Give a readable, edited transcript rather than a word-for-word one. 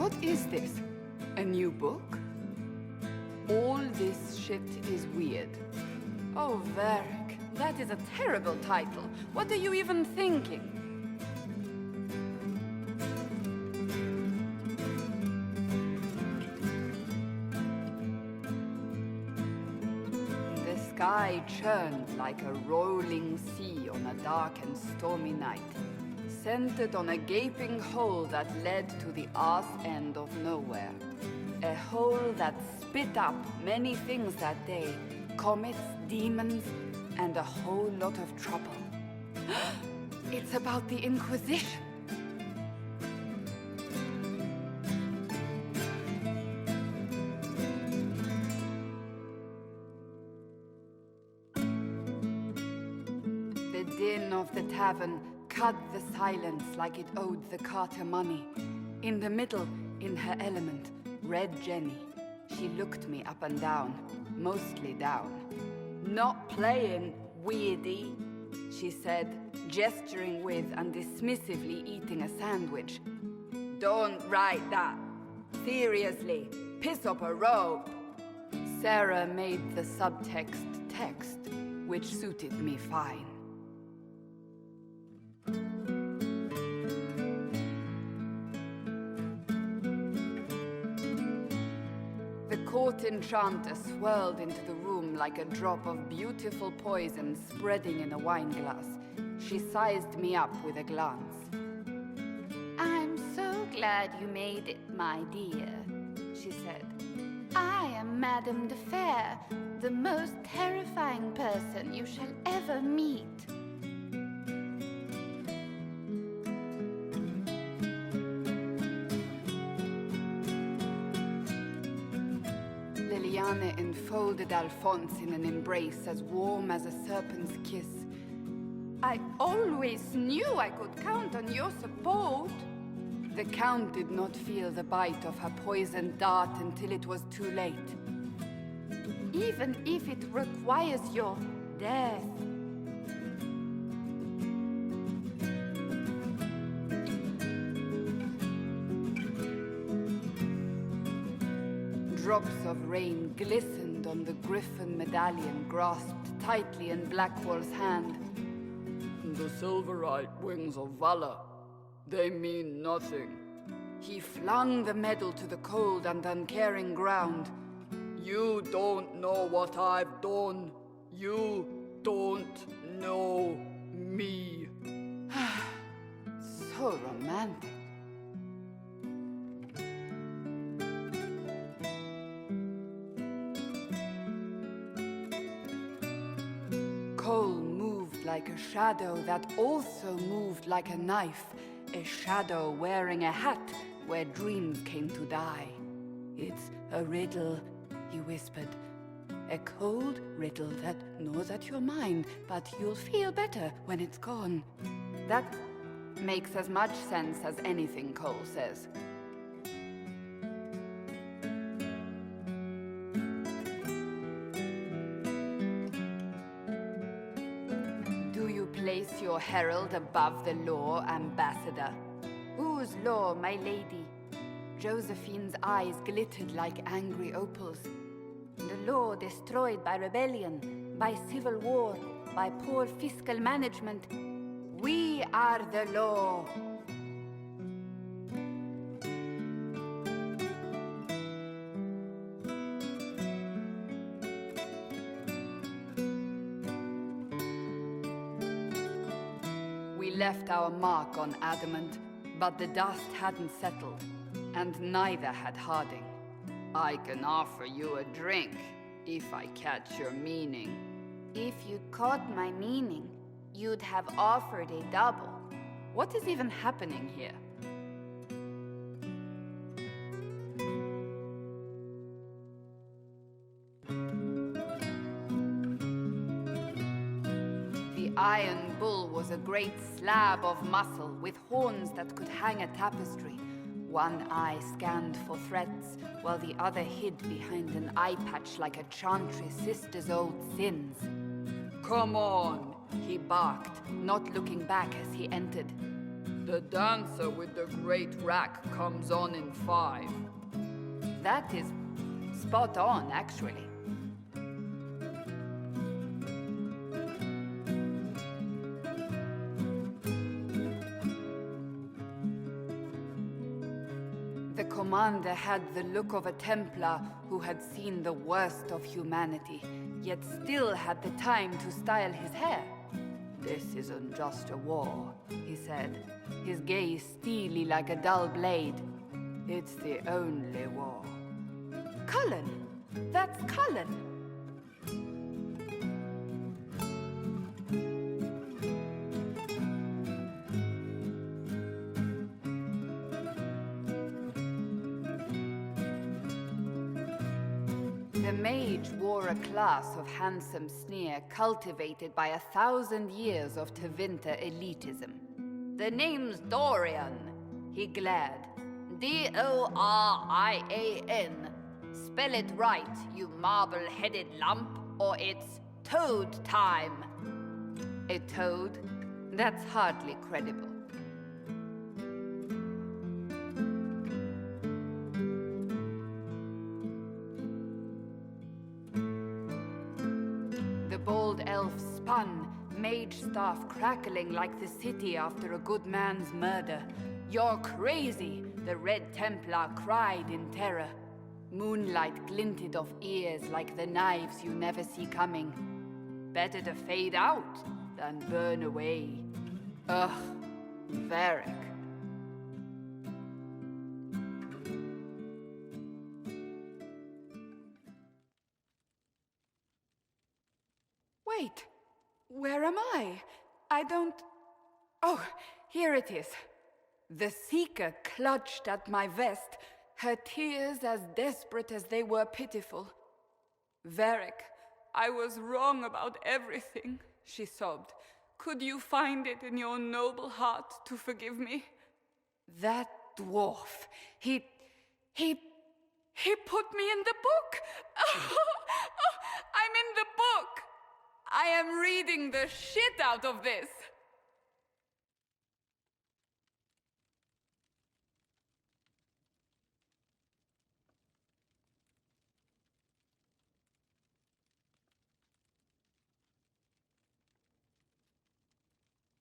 What is this? A new book? All this shit is weird. Oh, Varric, that is a terrible title. What are you even thinking? The sky churned like a rolling sea on a dark and stormy night, centered on a gaping hole that led to the arse end of nowhere. A hole that spit up many things that day, comets, demons, and a whole lot of trouble. It's about the Inquisition. The din of the tavern cut the silence like it owed the carter money. In the middle, in her element, Red Jenny. She looked me up and down, mostly down. Not playing, weirdy, she said, gesturing with and dismissively eating a sandwich. Don't write that. Seriously, piss up a rope. Sarah made the subtext text, which suited me fine. The court enchanter swirled into the room like a drop of beautiful poison spreading in a wineglass. She sized me up with a glance. I'm so glad you made it, my dear, she said. I am Madame de Fair, the most terrifying person you shall ever meet. Liliane enfolded Alphonse in an embrace as warm as a serpent's kiss. I always knew I could count on your support. The Count did not feel the bite of her poisoned dart until it was too late. Even if it requires your death. Drops of rain glistened on the griffin medallion grasped tightly in Blackwall's hand. The silverite wings of valor, they mean nothing. He flung the medal to the cold and uncaring ground. You don't know what I've done. You don't know me. So romantic. Cole moved like a shadow that also moved like a knife, a shadow wearing a hat where dreams came to die. It's a riddle, he whispered. A cold riddle that gnaws at your mind, but you'll feel better when it's gone. That makes as much sense as anything Cole says. Place your herald above the law, Ambassador. Whose law, my lady? Josephine's eyes glittered like angry opals. The law destroyed by rebellion, by civil war, by poor fiscal management. We are the law. We left our mark on adamant, but the dust hadn't settled, and neither had Harding. I can offer you a drink, if I catch your meaning. If you caught my meaning, you'd have offered a double. What is even happening here? The Iron Bull was a great slab of muscle with horns that could hang a tapestry. One eye scanned for threats, while the other hid behind an eye patch like a chantry sister's old sins. Come on, he barked, not looking back as he entered. The dancer with the great rack comes on in 5. That is spot on, actually. The commander had the look of a Templar who had seen the worst of humanity, yet still had the time to style his hair. This isn't just a war, he said, his gaze steely like a dull blade. It's the only war. Cullen! That's Cullen! The mage wore a class of handsome sneer cultivated by 1,000 years of Tevinter elitism. The name's Dorian, he glared. D-O-R-I-A-N. Spell it right, you marble-headed lump, or it's toad time. A toad? That's hardly credible. The bold elf spun, mage staff crackling like the city after a good man's murder. You're crazy, the Red Templar cried in terror. Moonlight glinted off ears like the knives you never see coming. Better to fade out than burn away. Ugh, Varric. Wait, where am I? I don't... Oh, here it is. The Seeker clutched at my vest, her tears as desperate as they were pitiful. Varric, I was wrong about everything, she sobbed. Could you find it in your noble heart to forgive me? That dwarf, he put me in the book! I'm in the book! I am reading the shit out of this!